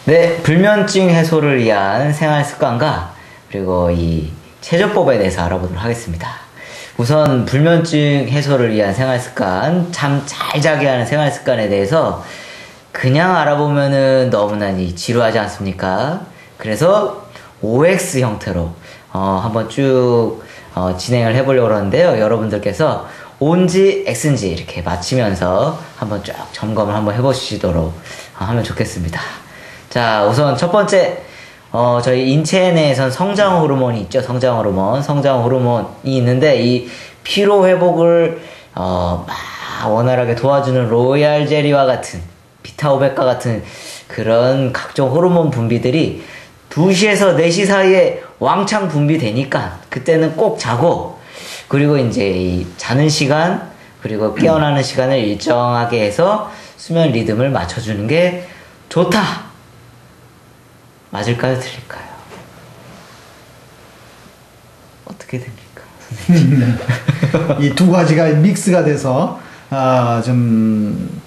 네, 불면증 해소를 위한 생활 습관과 그리고 이 체조법에 대해서 알아보도록 하겠습니다. 우선 불면증 해소를 위한 생활 습관, 잠 잘 자게 하는 생활 습관에 대해서 그냥 알아보면은 너무나 지루하지 않습니까? 그래서 OX 형태로 한번 쭉 진행을 해보려고 하는데요. 여러분들께서 O인지 X인지 이렇게 맞히면서 한번 쫙 점검을 한번 해보시도록 하면 좋겠습니다. 자, 우선 첫 번째, 저희 인체 내에선 성장 호르몬이 있죠. 성장 호르몬이 있는데, 이 피로 회복을, 막 원활하게 도와주는 로얄 젤리와 같은, 비타500과 같은 그런 각종 호르몬 분비들이 2시에서 4시 사이에 왕창 분비되니까, 그때는 꼭 자고, 그리고 이제 이 자는 시간, 그리고 깨어나는 시간을 일정하게 해서 수면 리듬을 맞춰주는 게 좋다! 맞을까요? 틀릴까요? 어떻게 됩니까? 이 두 가지가 믹스가 돼서 좀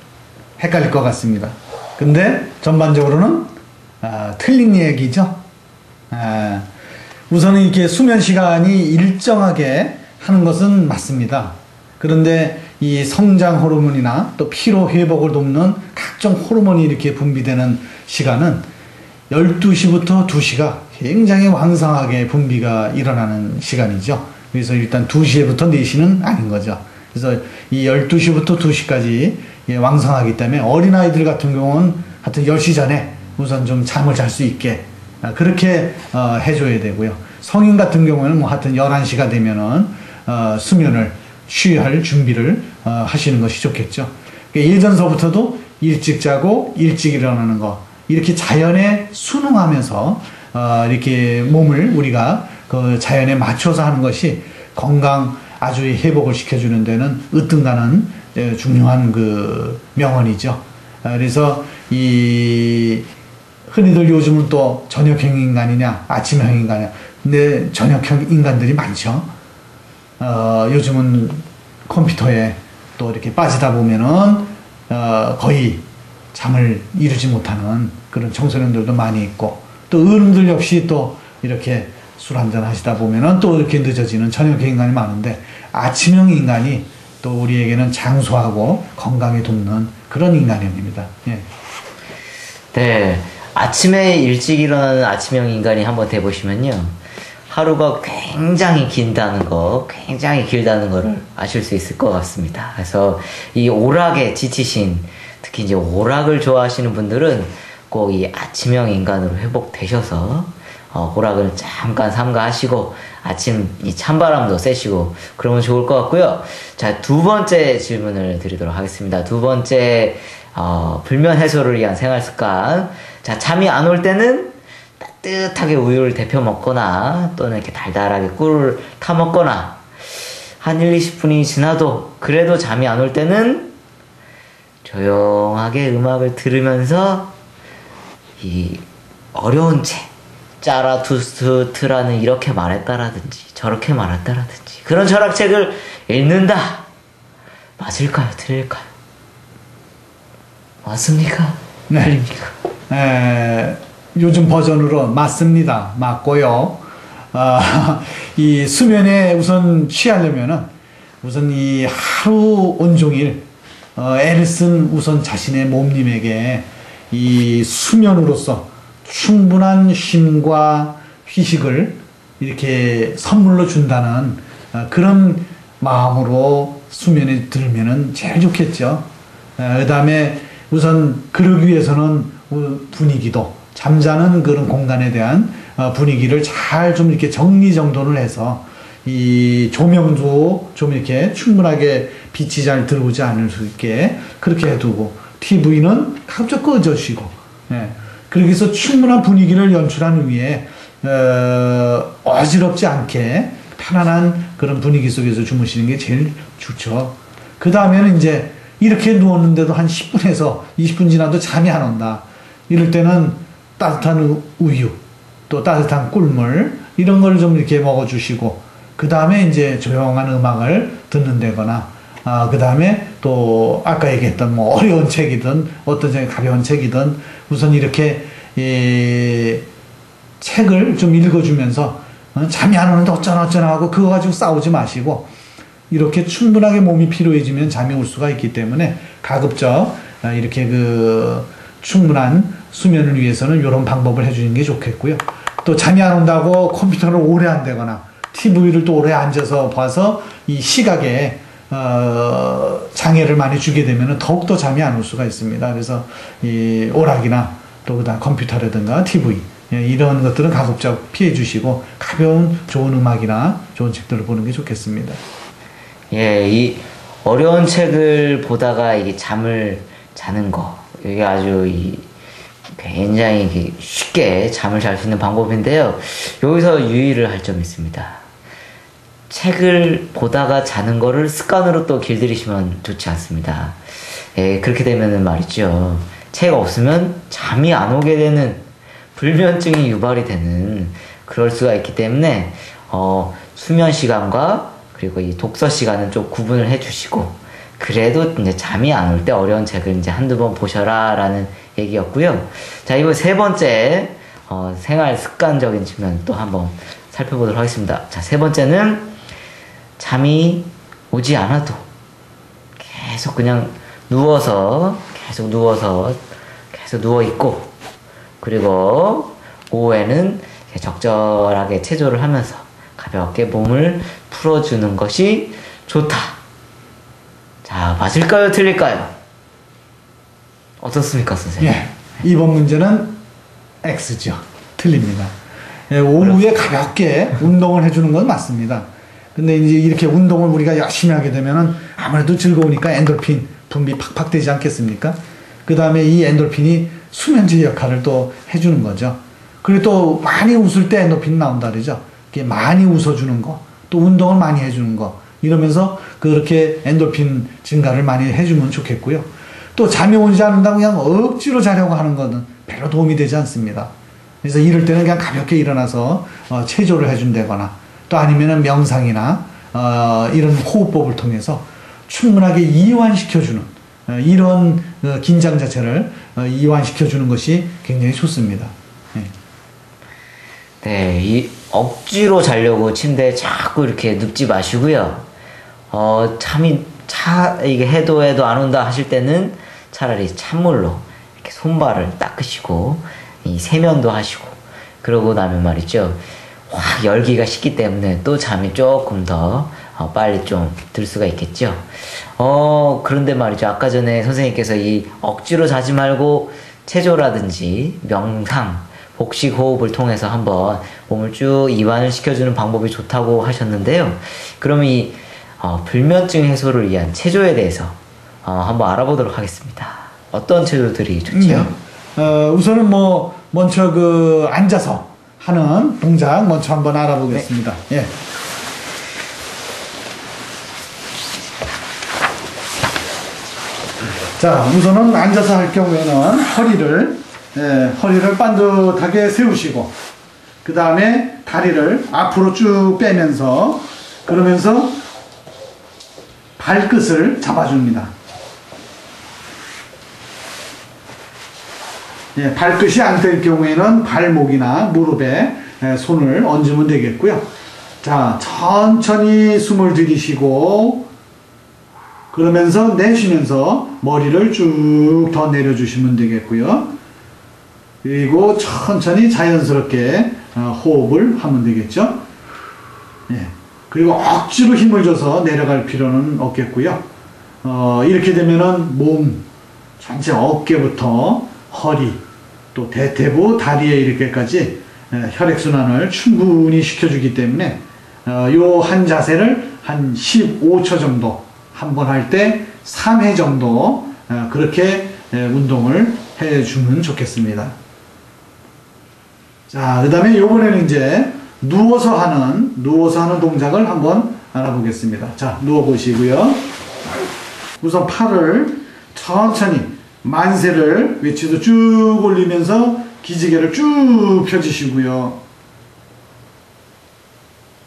헷갈릴 것 같습니다. 근데 전반적으로는 틀린 얘기죠. 우선은 이렇게 수면 시간이 일정하게 하는 것은 맞습니다. 그런데 이 성장 호르몬이나 또 피로 회복을 돕는 각종 호르몬이 이렇게 분비되는 시간은 12시부터 2시가 굉장히 왕성하게 분비가 일어나는 시간이죠. 그래서 일단 2시부터 4시는 아닌 거죠. 그래서 이 12시부터 2시까지 왕성하기 때문에 어린아이들 같은 경우는 하여튼 10시 전에 우선 좀 잠을 잘 수 있게 그렇게 해줘야 되고요. 성인 같은 경우에는 뭐 하여튼 11시가 되면은 수면을 취할 준비를 하시는 것이 좋겠죠. 그러니까 예전서부터도 일찍 자고 일찍 일어나는 거, 이렇게 자연에 순응하면서 이렇게 몸을 우리가 그 자연에 맞춰서 하는 것이 건강 아주 회복을 시켜주는 데는 으뜸가는 중요한 그 명언이죠. 그래서 이 흔히들 요즘은 또 저녁형 인간이냐 아침형 인간이냐, 근데 저녁형 인간들이 많죠. 요즘은 컴퓨터에 또 이렇게 빠지다 보면은 거의 잠을 이루지 못하는 그런 청소년들도 많이 있고, 또 어른들 역시 또 이렇게 술 한잔 하시다 보면은 또 이렇게 늦어지는 저녁형 인간이 많은데, 아침형 인간이 또 우리에게는 장수하고 건강에 돕는 그런 인간입니다. 예. 네, 아침에 일찍 일어나는 아침형 인간이 한번 돼보시면요, 하루가 굉장히 길다는 거를 아실 수 있을 것 같습니다. 그래서 이 오락에 지치신, 특히 이제 오락을 좋아하시는 분들은 꼭 이 아침형 인간으로 회복되셔서 오락을 잠깐 삼가하시고 아침 이 찬바람도 쐬시고 그러면 좋을 것 같고요. 자, 두 번째 질문을 드리도록 하겠습니다. 두 번째 불면 해소를 위한 생활 습관. 자, 잠이 안 올 때는 따뜻하게 우유를 데펴 먹거나 또는 이렇게 달달하게 꿀을 타 먹거나, 한 1, 20분이 지나도 그래도 잠이 안 올 때는 조용하게 음악을 들으면서 이 어려운 책, 짜라투스트라는 이렇게 말했다라든지 저렇게 말했다라든지 그런 철학책을 읽는다. 맞을까요? 틀릴까요? 맞습니까? 네. 틀립니까? 요즘 버전으로 맞습니다. 맞고요. 이 수면에 우선 취하려면은 우선 이 하루 온종일 애를 쓴 우선 자신의 몸님에게 이 수면으로서 충분한 쉼과 휴식을 이렇게 선물로 준다는 그런 마음으로 수면에 들면은 제일 좋겠죠. 그 다음에 우선 그러기 위해서는 분위기도, 잠자는 그런 공간에 대한 분위기를 잘 좀 이렇게 정리정돈을 해서 이 조명도 좀 이렇게 충분하게 빛이 잘 들어오지 않을 수 있게 그렇게 해두고, TV는 가급적 꺼져주시고, 그렇게 해서 충분한 분위기를 연출한 후에 어지럽지 않게 편안한 그런 분위기 속에서 주무시는 게 제일 좋죠. 그 다음에는 이제 이렇게 누웠는데도 한 10분에서 20분 지나도 잠이 안 온다. 이럴 때는 따뜻한 우유, 또 따뜻한 꿀물, 이런 걸 좀 이렇게 먹어주시고, 그 다음에 이제 조용한 음악을 듣는다거나, 그 다음에 또 아까 얘기했던 뭐 어려운 책이든 어떤 가벼운 책이든 우선 이렇게 책을 좀 읽어주면서 잠이 안 오는데 어쩌나 하고 그거 가지고 싸우지 마시고 이렇게 충분하게 몸이 피로해지면 잠이 올 수가 있기 때문에 가급적 이렇게 그 충분한 수면을 위해서는 이런 방법을 해주는 게 좋겠고요. 또 잠이 안 온다고 컴퓨터를 오래 한다거나 TV를 또 오래 앉아서 봐서 이 시각에 장애를 많이 주게 되면 더욱더 잠이 안 올 수가 있습니다. 그래서 이 오락이나 또 그다음 컴퓨터라든가 TV 이런 것들은 가급적 피해 주시고 가벼운 좋은 음악이나 좋은 책들을 보는 게 좋겠습니다. 예, 이 어려운 책을 보다가 이게 잠을 자는 거 이게 아주 굉장히 쉽게 잠을 잘 수 있는 방법인데요. 여기서 유의를 할 점이 있습니다. 책을 보다가 자는 거를 습관으로 또 길들이시면 좋지 않습니다. 예, 그렇게 되면은 말이죠. 책 없으면 잠이 안 오게 되는 불면증이 유발이 되는 그럴 수가 있기 때문에 수면 시간과 그리고 이 독서 시간은 좀 구분을 해 주시고 그래도 이제 잠이 안 올 때 어려운 책을 이제 한두 번 보셔라 라는 얘기였고요. 자, 이번 세 번째 생활 습관적인 측면 또 한번 살펴보도록 하겠습니다. 자, 세 번째는 잠이 오지 않아도 계속 그냥 계속 누워 있고 그리고 오후에는 적절하게 체조를 하면서 가볍게 몸을 풀어주는 것이 좋다. 자, 맞을까요? 틀릴까요? 어떻습니까, 선생님? 예, 이번 문제는 X죠. 틀립니다. 예, 오후에 가볍게 운동을 해주는 건 맞습니다. 근데 이제 이렇게 운동을 우리가 열심히 하게 되면은 아무래도 즐거우니까 엔돌핀 분비 팍팍 되지 않겠습니까? 그 다음에 이 엔돌핀이 수면제 역할을 또 해주는 거죠. 그리고 또 많이 웃을 때 엔돌핀이 나온다 그러죠. 이렇게 많이 웃어주는 거, 또 운동을 많이 해주는 거, 이러면서 그렇게 엔돌핀 증가를 많이 해주면 좋겠고요. 또 잠이 오지 않는다고 그냥 억지로 자려고 하는 것은 별로 도움이 되지 않습니다. 그래서 이럴 때는 그냥 가볍게 일어나서 체조를 해준다거나 또 아니면은 명상이나 이런 호흡법을 통해서 충분하게 이완시켜주는 이런 긴장 자체를 이완시켜주는 것이 굉장히 좋습니다. 네. 네, 이 억지로 자려고 침대에 자꾸 이렇게 눕지 마시고요. 이게 해도 안 온다 하실 때는 차라리 찬물로 이렇게 손발을 닦으시고 이 세면도 하시고 그러고 나면 말이죠. 확 열기가 식기 때문에 또 잠이 조금 더 빨리 좀 들 수가 있겠죠. 그런데 말이죠. 아까 전에 선생님께서 이 억지로 자지 말고 체조라든지 명상, 복식 호흡을 통해서 한번 몸을 쭉 이완을 시켜주는 방법이 좋다고 하셨는데요. 그럼 이 불면증 해소를 위한 체조에 대해서 한번 알아보도록 하겠습니다. 어떤 체조들이 좋지요? 우선은 먼저 앉아서 하는 동작 먼저 한번 알아보겠습니다. 네. 예. 자, 우선은 앉아서 할 경우에는 허리를 반듯하게 세우시고 그 다음에 다리를 앞으로 쭉 빼면서 그러면서 발끝을 잡아줍니다. 예, 발끝이 안 될 경우에는 발목이나 무릎에 손을 얹으면 되겠고요. 자, 천천히 숨을 들이쉬고 그러면서 내쉬면서 머리를 쭉 더 내려주시면 되겠고요. 그리고 천천히 자연스럽게 호흡을 하면 되겠죠. 예. 그리고 억지로 힘을 줘서 내려갈 필요는 없겠고요. 이렇게 되면은 몸 전체 어깨부터 허리 또 대퇴부 다리에 이렇게까지 혈액순환을 충분히 시켜주기 때문에 요 한 자세를 한 15초 정도 한 번 할 때 3회 정도 그렇게 운동을 해주면 좋겠습니다. 자, 그 다음에 요번에는 이제 누워서 하는 동작을 한번 알아보겠습니다. 자, 누워 보시고요. 우선 팔을 천천히 만세를 위치도 쭉 올리면서 기지개를 쭉 펴주시고요.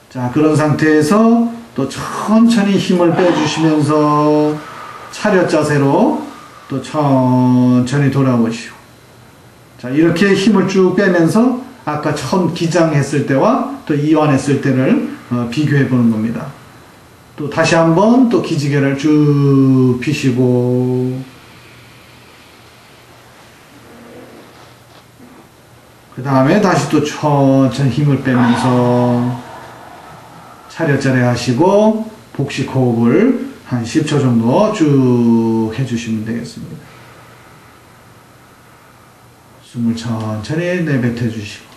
자, 그런 상태에서 또 천천히 힘을 빼주시면서 차렷 자세로 또 천천히 돌아오시고, 자, 이렇게 힘을 쭉 빼면서 아까 처음 기장했을 때와 또 이완했을 때를 비교해 보는 겁니다. 또 다시 한번 또 기지개를 쭉 피시고, 그 다음에 다시 또 천천히 힘을 빼면서 차렷자리 하시고 복식 호흡을 한 10초 정도 쭉 해주시면 되겠습니다. 숨을 천천히 내뱉어 주시고,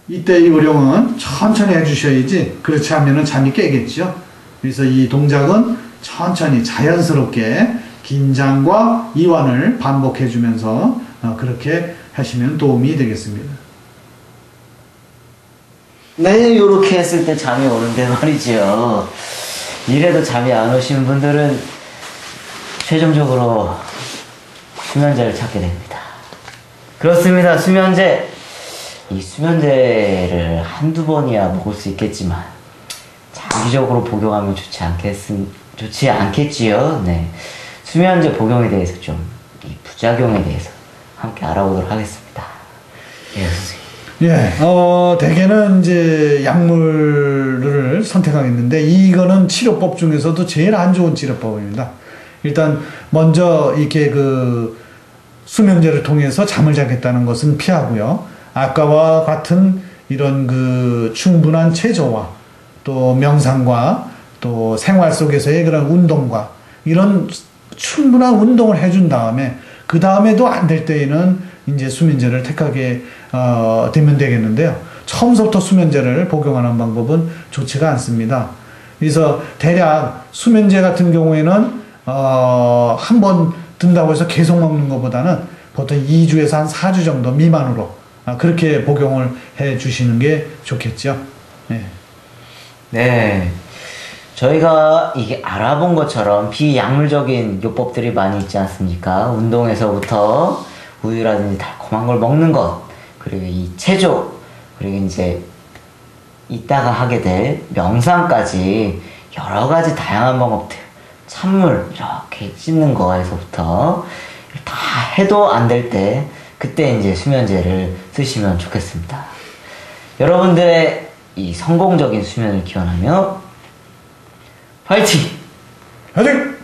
이때 이 요령은 천천히 해주셔야지 그렇지 않으면 잠이 깨겠죠. 그래서 이 동작은 천천히 자연스럽게 긴장과 이완을 반복해 주면서 그렇게 하시면 도움이 되겠습니다. 네, 이렇게 했을 때 잠이 오는데 말이죠. 이래도 잠이 안 오시는 분들은 최종적으로 수면제를 찾게 됩니다. 그렇습니다. 수면제. 이 수면제를 한두 번이야 먹을 수 있겠지만 장기적으로 복용하면 좋지 않겠지요. 네. 수면제 복용에 대해서 좀 이 부작용에 대해서 함께 알아보도록 하겠습니다. 예, 선생님. 예, 대개는 이제 약물을 선택하겠는데, 이거는 치료법 중에서도 제일 안 좋은 치료법입니다. 일단, 먼저, 이렇게 수면제를 통해서 잠을 자겠다는 것은 피하고요. 아까와 같은 이런 충분한 체조와 또 명상과 또 생활 속에서의 그런 운동과 이런 충분한 운동을 해준 다음에, 그 다음에도 안 될 때에는 이제 수면제를 택하게 되면 되겠는데요. 처음부터 수면제를 복용하는 방법은 좋지가 않습니다. 그래서 대략 수면제 같은 경우에는 한 번 든다고 해서 계속 먹는 것보다는 보통 2주에서 한 4주 정도 미만으로 그렇게 복용을 해 주시는 게 좋겠죠. 네. 네. 저희가 이게 알아본 것처럼 비약물적인 요법들이 많이 있지 않습니까? 운동에서부터 우유라든지 달콤한 걸 먹는 것, 그리고 이 체조, 그리고 이제 이따가 하게 될 명상까지 여러 가지 다양한 방법들, 찬물 이렇게 씻는 거에서부터 다 해도 안 될 때 그때 이제 수면제를 쓰시면 좋겠습니다. 여러분들의 이 성공적인 수면을 기원하며 파이팅! 파이팅!